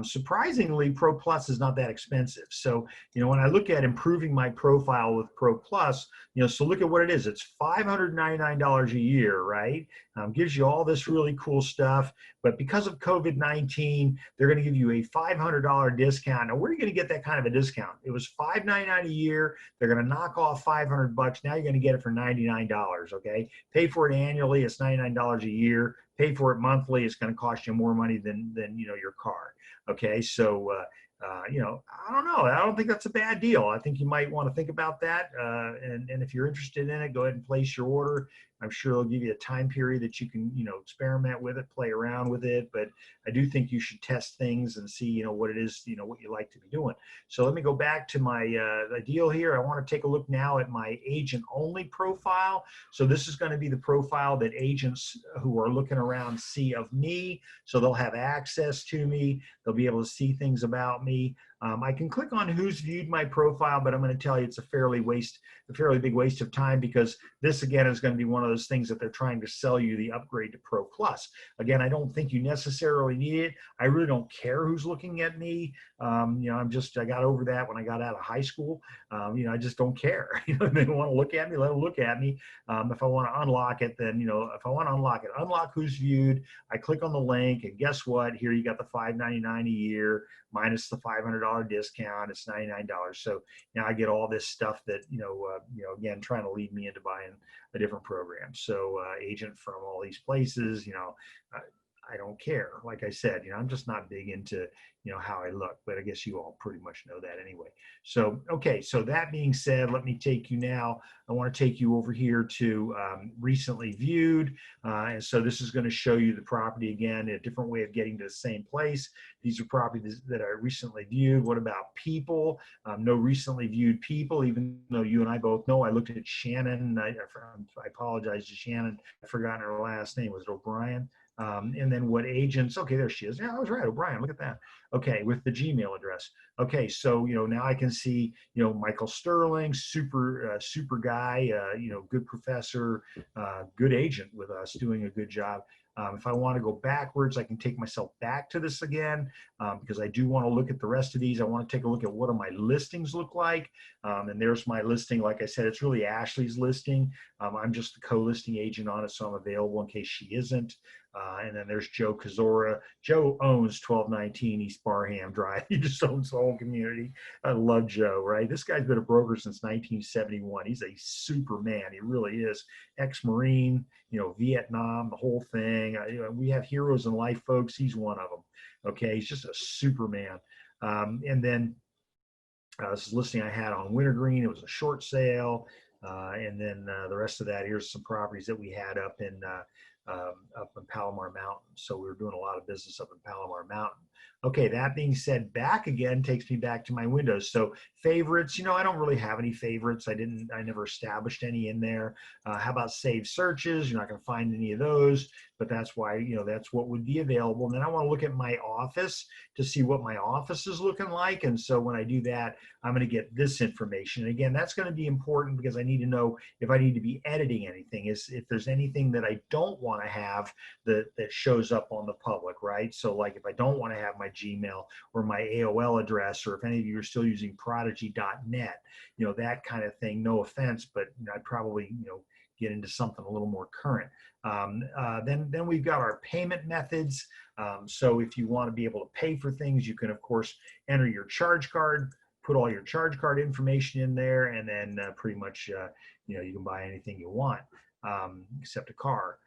Surprisingly, Pro Plus is not that expensive. So, when I look at improving my profile with Pro Plus, so look at what it is. It's $599 a year, right? Gives you all this really cool stuff. But because of COVID-19, they're going to give you a $500 discount. Now, where are you going to get that kind of a discount? It was $599 a year. They're going to knock off $500. Now you're going to get it for $99. Okay, pay for it annually. It's $99 a year. Pay for it monthly. It's going to cost you more money than your car. Okay, so I don't know. I don't think that's a bad deal. I think you might want to think about that. And if you're interested in it, go ahead and place your order. I'm sure they'll give you a time period that you can, experiment with it, play around with it. But I do think you should test things and see, what it is, what you like to be doing. So let me go back to my deal here. I want to take a look now at my agent only profile. So this is going to be the profile that agents who are looking around see of me. So they'll have access to me. They'll be able to see things about me. I can click on who's viewed my profile, but I'm going to tell you it's a fairly big waste of time, because this again is going to be one of those things that they're trying to sell you the upgrade to Pro Plus. Again, I don't think you necessarily need it. I really don't care who's looking at me. I got over that when I got out of high school. I just don't care. If they want to look at me, let them look at me. If I want to unlock it, then, if I want to unlock it, unlock who's viewed. I click on the link, and guess what? Here you got the $599 a year minus the $500 discount. It's $99. So now I get all this stuff that, again, trying to lead me into buying a different program. So agent from all these places, I don't care. Like I said, I'm just not big into, how I look, but I guess you all pretty much know that anyway. So, okay. So that being said, let me take you now. I want to take you over here to recently viewed. And so this is going to show you the property again, a different way of getting to the same place. These are properties that I recently viewed. What about people? No recently viewed people, even though you and I both know. I looked at Shannon. I apologize to Shannon. I've forgotten her last name. Was it O'Brien? And then what agents, okay, there she is. Yeah, I was right, O'Brien, look at that. Okay, with the Gmail address. Okay, so, now I can see, Michael Sterling, super guy, good professor, good agent with us, doing a good job. If I want to go backwards, I can take myself back to this again, because I do want to look at the rest of these. I want to take a look at what do my listings look like. And there's my listing. Like I said, it's really Ashley's listing. I'm just the co-listing agent on it, so I'm available in case she isn't. And then there's Joe Kazora. Joe owns 1219 East Barham Drive. He just owns the whole community. I love Joe, right? This guy's been a broker since 1971. He's a Superman. He really is. Ex-Marine, Vietnam, the whole thing. We have heroes in life, folks. He's one of them. Okay, he's just a Superman. And then this is a listing I had on Wintergreen. It was a short sale. And then the rest of that, here's some properties that we had up in Palomar Mountain. So we were doing a lot of business up in Palomar Mountain. Okay, that being said, back again takes me back to my windows. So favorites, I don't really have any favorites. I never established any in there. How about saved searches? You're not going to find any of those, but that's why, that's what would be available. And then I want to look at my office to see what my office is looking like. And so when I do that, I'm going to get this information. And again, that's going to be important because I need to know if I need to be editing anything, if there's anything that I don't want to have that shows up on the public, right? So like if I don't want to have my Gmail or my AOL address, or if any of you are still using prodigy.net, that kind of thing, no offense, but I'd probably, get into something a little more current. Then we've got our payment methods. So if you want to be able to pay for things, you can of course enter your charge card, put all your charge card information in there, and then pretty much, you can buy anything you want, except a car.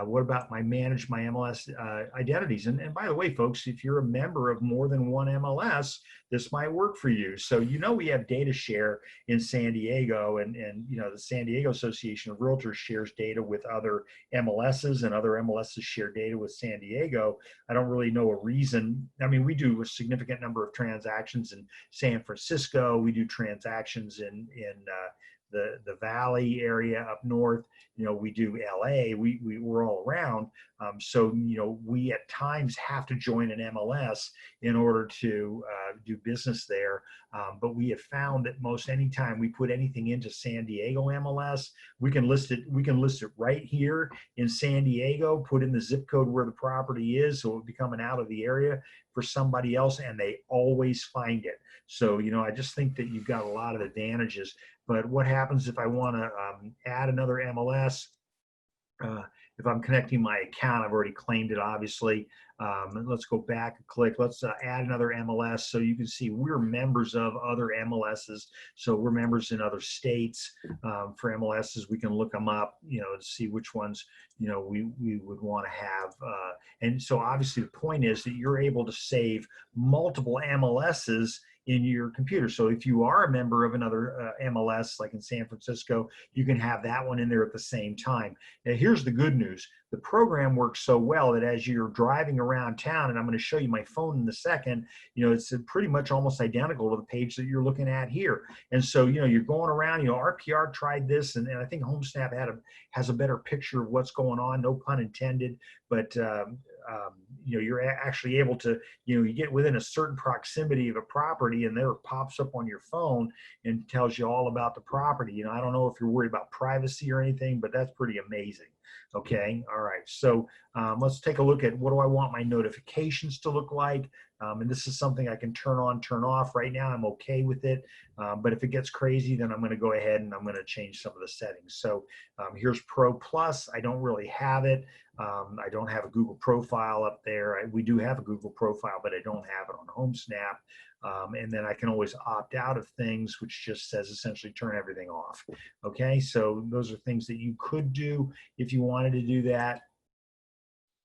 What about manage my MLS identities? And by the way, folks, if you're a member of more than one MLS, this might work for you. So, we have data share in San Diego, and the San Diego Association of Realtors shares data with other MLSs, and other MLSs share data with San Diego. I don't really know a reason. I mean, we do a significant number of transactions in San Francisco. We do transactions in the Valley area up north. We do LA, we're all around. So, we at times have to join an MLS in order to do business there. But we have found that most anytime we put anything into San Diego MLS, we can list it right here in San Diego, put in the zip code where the property is, so it would be coming out of the area for somebody else, and they always find it. So, I just think that you've got a lot of advantages. But what happens if I want to add another MLS? If I'm connecting my account, I've already claimed it, obviously. Let's go back and click. Let's add another MLS. So you can see we're members of other MLSs. So we're members in other states. For MLSs, we can look them up, to see which ones, we would want to have. And so obviously the point is that you're able to save multiple MLSs in your computer. So if you are a member of another MLS, like in San Francisco, you can have that one in there at the same time. Now, here's the good news. The program works so well that as you're driving around town, and I'm going to show you my phone in a second, it's pretty much almost identical to the page that you're looking at here. And so, you're going around, RPR tried this, and I think Homesnap has a better picture of what's going on, no pun intended, but you're actually able to, you get within a certain proximity of a property, and there it pops up on your phone and tells you all about the property. I don't know if you're worried about privacy or anything, but that's pretty amazing. Okay. All right. So let's take a look at what do I want my notifications to look like. And this is something I can turn on, turn off. Right now, I'm okay with it. But if it gets crazy, then I'm going to go ahead and I'm going to change some of the settings. So here's Pro Plus. I don't really have it. I don't have a Google profile up there. We do have a Google profile, but I don't have it on Homesnap. And then I can always opt out of things, which just says essentially turn everything off. Okay, so those are things that you could do if you wanted to do that.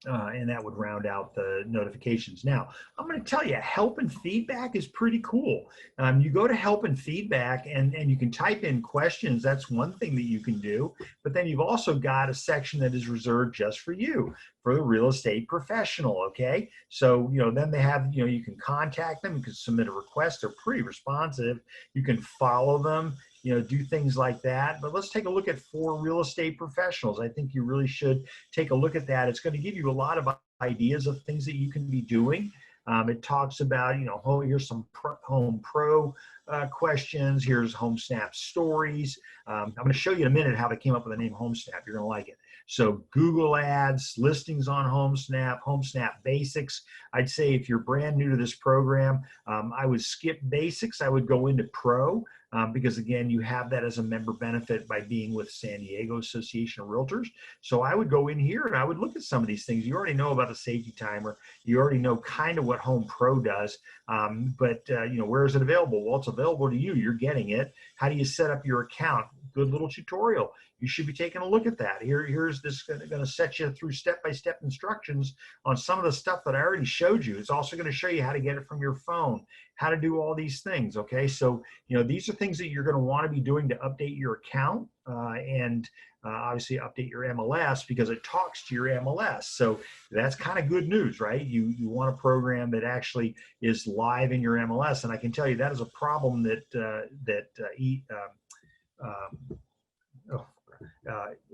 And that would round out the notifications. Now, I'm going to tell you, help and feedback is pretty cool. You go to help and feedback and you can type in questions. That's one thing that you can do. But then you've also got a section that is reserved just for you, for the real estate professional, okay? So, then they have, you can contact them, you can submit a request. They're pretty responsive. You can follow them. do things like that. But let's take a look at for real estate professionals. I think you really should take a look at that. It's going to give you a lot of ideas of things that you can be doing. It talks about, here's some home pro questions. Here's Homesnap stories. I'm going to show you in a minute how they came up with the name Homesnap. You're going to like it. So Google ads, listings on Homesnap, Homesnap basics. I'd say if you're brand new to this program, I would skip basics. I would go into pro because again, you have that as a member benefit by being with San Diego Association of Realtors. So I would go in here and I would look at some of these things. You already know about the safety timer. You already know kind of what Home Pro does, but where is it available? Well, it's available to you. You're getting it. How do you set up your account? Good little tutorial. You should be taking a look at that. Here's this going to set you through step-by-step instructions on some of the stuff that I already showed you. It's also going to show you how to get it from your phone, how to do all these things. Okay, so these are things that you're going to want to be doing to update your account and obviously update your MLS because it talks to your MLS. So that's kind of good news, right? You want a program that actually is live in your MLS, and I can tell you that is a problem that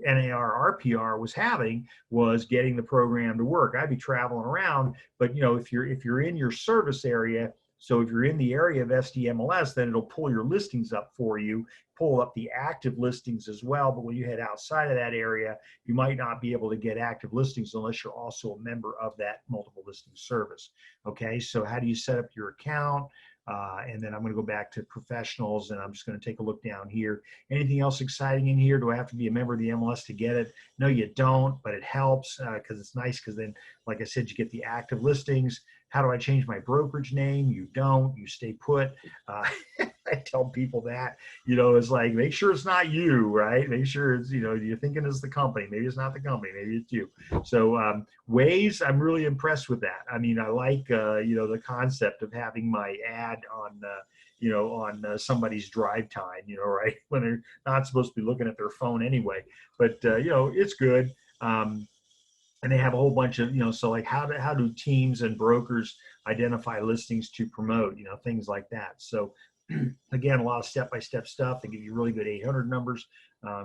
NAR RPR was having, was getting the program to work. I'd be traveling around, but if you're in your service area, so if you're in the area of SDMLS, then it'll pull your listings up for you, pull up the active listings as well. But when you head outside of that area, you might not be able to get active listings unless you're also a member of that multiple listing service. Okay, so how do you set up your account? And then I'm going to go back to professionals, and I'm just going to take a look down here. Anything else exciting in here? Do I have to be a member of the MLS to get it? No, you don't, but it helps because it's nice because then, like I said, you get the active listings. How do I change my brokerage name? You don't. You stay put. I tell people that, it's like, make sure it's not you, right? Make sure it's, you're thinking it's the company. Maybe it's not the company. Maybe it's you. So Waze, I'm really impressed with that. I mean, I like, the concept of having my ad on, on somebody's drive time, right? When they're not supposed to be looking at their phone anyway. But, it's good. And they have a whole bunch of, so like how do teams and brokers identify listings to promote, things like that. So again, a lot of step-by-step stuff. They give you really good 800 numbers.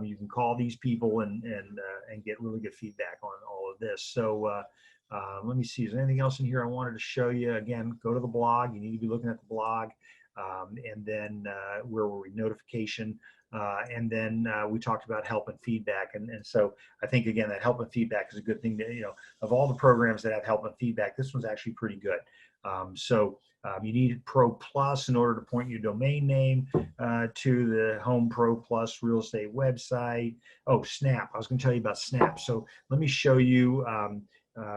You can call these people and get really good feedback on all of this. So let me see, is there anything else in here I wanted to show you? Again, go to the blog. You need to be looking at the blog. And then where were we? Notification. And then we talked about help and feedback. And so I think, again, that help and feedback is a good thing to, of all the programs that have help and feedback, this one's actually pretty good. You need Pro Plus in order to point your domain name to the Home Pro Plus real estate website. Oh, Snap. I was going to tell you about Snap. So let me show you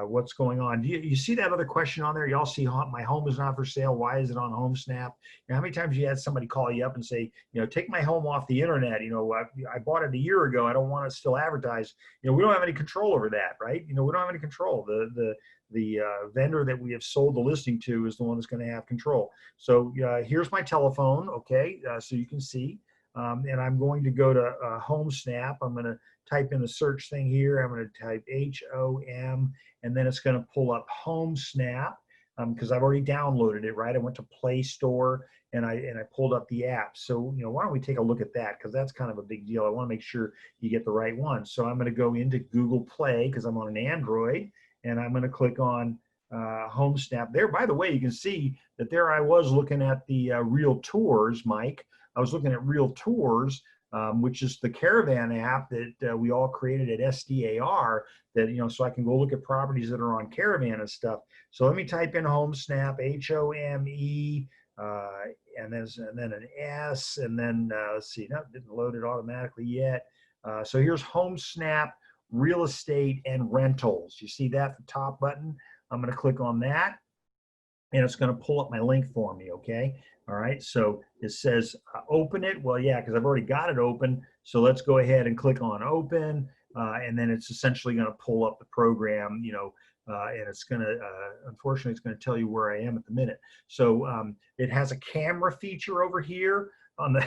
what's going on. You see that other question on there? Y'all see my home is not for sale. Why is it on Homesnap? How many times you had somebody call you up and say, take my home off the internet. I bought it a year ago. I don't want it still advertised. We don't have any control over that, right? We don't have any control. The vendor that we have sold the listing to is the one that's going to have control. So here's my telephone. Okay, so you can see. And I'm going to go to Homesnap. I'm going to type in the search thing here. I'm going to type HOM, and then it's going to pull up Homesnap because I've already downloaded it, right? I went to Play Store and I pulled up the app. So, why don't we take a look at that, because that's kind of a big deal. I want to make sure you get the right one. So I'm going to go into Google Play because I'm on an Android, and I'm going to click on Homesnap. There, by the way, you can see that there I was looking at the REALTORS, Mike. I was looking at REALTORS, which is the caravan app that we all created at SDAR, that, so I can go look at properties that are on caravan and stuff. So let me type in Homesnap, HOME, and then an S, and then let's see, no, it didn't load it automatically yet. So here's Homesnap Real Estate and Rentals. You see that, the top button? I'm going to click on that, and it's going to pull up my link for me, okay? All right, so it says open it. Well, yeah, because I've already got it open. So let's go ahead and click on open, and then it's essentially going to pull up the program, and it's going to, unfortunately, it's going to tell you where I am at the minute. So it has a camera feature over here on the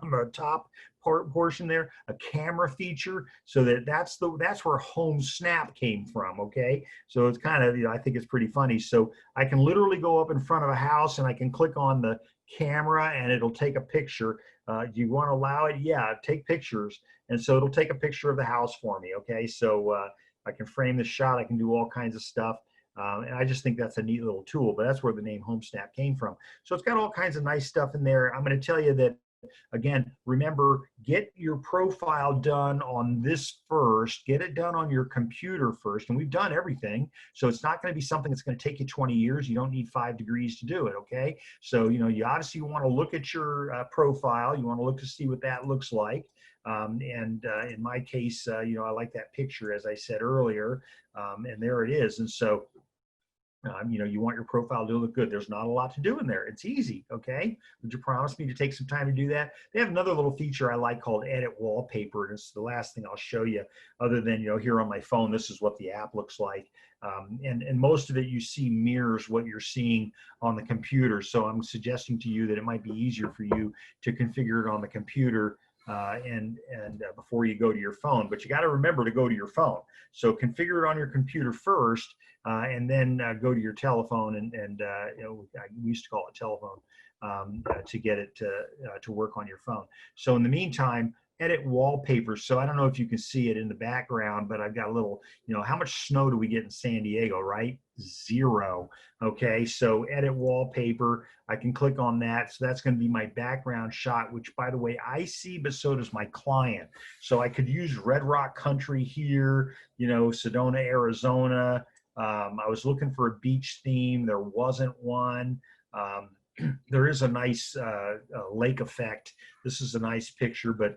on the top portion there, a camera feature, so that's where Homesnap came from. Okay, so it's kind of, I think it's pretty funny. So I can literally go up in front of a house and I can click on the camera and it'll take a picture. Do you want to allow it? Yeah, take pictures. And so it'll take a picture of the house for me. Okay, so I can frame the shot. I can do all kinds of stuff. And I just think that's a neat little tool, but that's where the name Homesnap came from. So it's got all kinds of nice stuff in there. I'm going to tell you that, again, remember, get your profile done on this first. Get it done on your computer first. And we've done everything. So it's not going to be something that's going to take you 20 years. You don't need 5 degrees to do it, okay? So, you obviously want to look at your profile. You want to look to see what that looks like. In my case, I like that picture, as I said earlier, and there it is. And so, you want your profile to look good. There's not a lot to do in there. It's easy, okay? Would you promise me to take some time to do that? They have another little feature I like called Edit Wallpaper, and it's the last thing I'll show you, other than, here on my phone, this is what the app looks like. And most of it you see mirrors what you're seeing on the computer. So I'm suggesting to you that it might be easier for you to configure it on the computer before you go to your phone. But you got to remember to go to your phone. So configure it on your computer first, and then go to your telephone, we used to call it telephone, to get it to work on your phone. So in the meantime, edit wallpaper. So I don't know if you can see it in the background, but I've got a little, how much snow do we get in San Diego, right? 0. Okay, so edit wallpaper. I can click on that. So that's going to be my background shot, which, by the way, I see, but so does my client. So I could use Red Rock Country here, Sedona, Arizona. I was looking for a beach theme. There wasn't one. There is a nice lake effect. This is a nice picture, but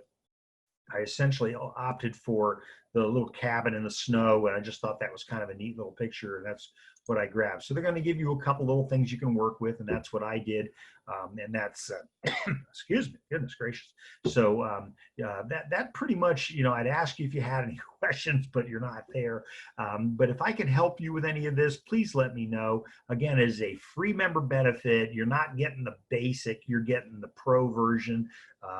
I essentially opted for the little cabin in the snow, and I just thought that was kind of a neat little picture, and that's what I grabbed. So they're going to give you a couple little things you can work with, and that's what I did. And that's, excuse me, goodness gracious. So that pretty much, I'd ask you if you had any questions, but you're not there. But if I can help you with any of this, please let me know. Again, it is a free member benefit. You're not getting the basic, you're getting the pro version.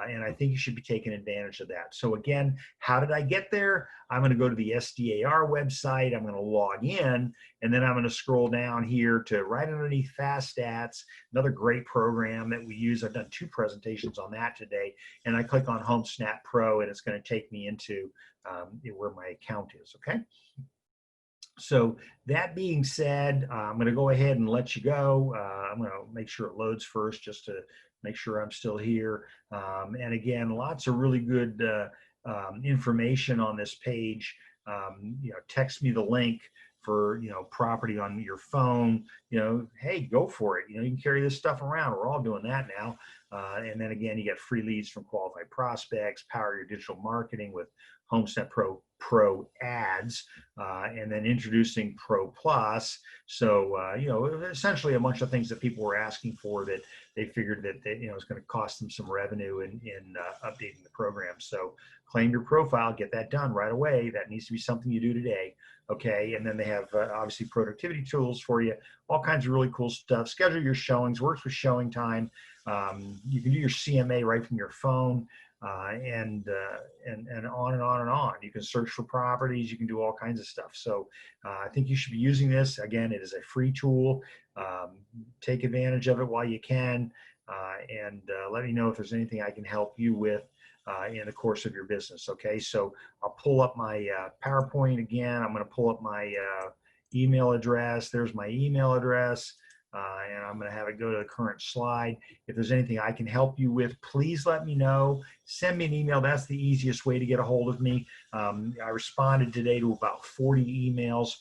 And I think you should be taking advantage of that. So again, how did I get there? I'm going to go to the SDAR website. I'm going to log in, and then I'm going to scroll down here to right underneath Fast Stats, another great program that we use. I've done 2 presentations on that today, and I click on Homesnap Pro, and it's going to take me into where my account is, okay? So that being said, I'm going to go ahead and let you go. I'm going to make sure it loads first just to make sure I'm still here. And again, lots of really good information on this page. Text me the link for, property on your phone. Hey, go for it. You can carry this stuff around. We're all doing that now. And then again, you get free leads from qualified prospects, power your digital marketing with Homesnap Pro ads, and then introducing Pro Plus. So, essentially a bunch of things that people were asking for that they figured that it's going to cost them some revenue in updating the program. So claim your profile, get that done right away. That needs to be something you do today. Okay, and then they have obviously productivity tools for you, all kinds of really cool stuff. Schedule your showings, works with showing time. You can do your CMA right from your phone, and on and on and on. You can search for properties. You can do all kinds of stuff. So I think you should be using this. Again, it is a free tool. Take advantage of it while you can, and let me know if there's anything I can help you with in the course of your business. Okay, so I'll pull up my PowerPoint again. I'm going to pull up my email address. There's my email address. And I'm going to have it go to the current slide. If there's anything I can help you with, please let me know. Send me an email. That's the easiest way to get a hold of me. I responded today to about 40 emails.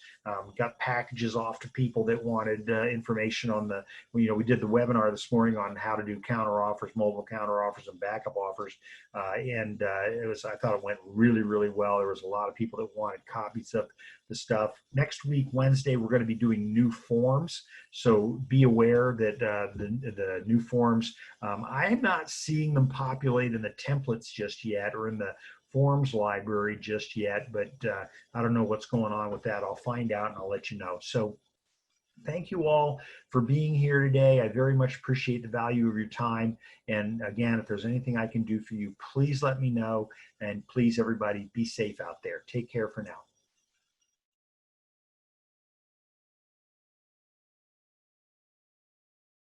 Got packages off to people that wanted information on we did the webinar this morning on how to do counter offers, mobile counter offers, and backup offers. I thought it went really, really well. There was a lot of people that wanted copies of the stuff. Next week, Wednesday, we're going to be doing new forms. So be aware that the new forms, I am not seeing them populate in the templates just yet or in the forms library just yet, but I don't know what's going on with that. I'll find out and I'll let you know. So thank you all for being here today. I very much appreciate the value of your time. And again, if there's anything I can do for you, please let me know. And please, everybody, be safe out there. Take care for now.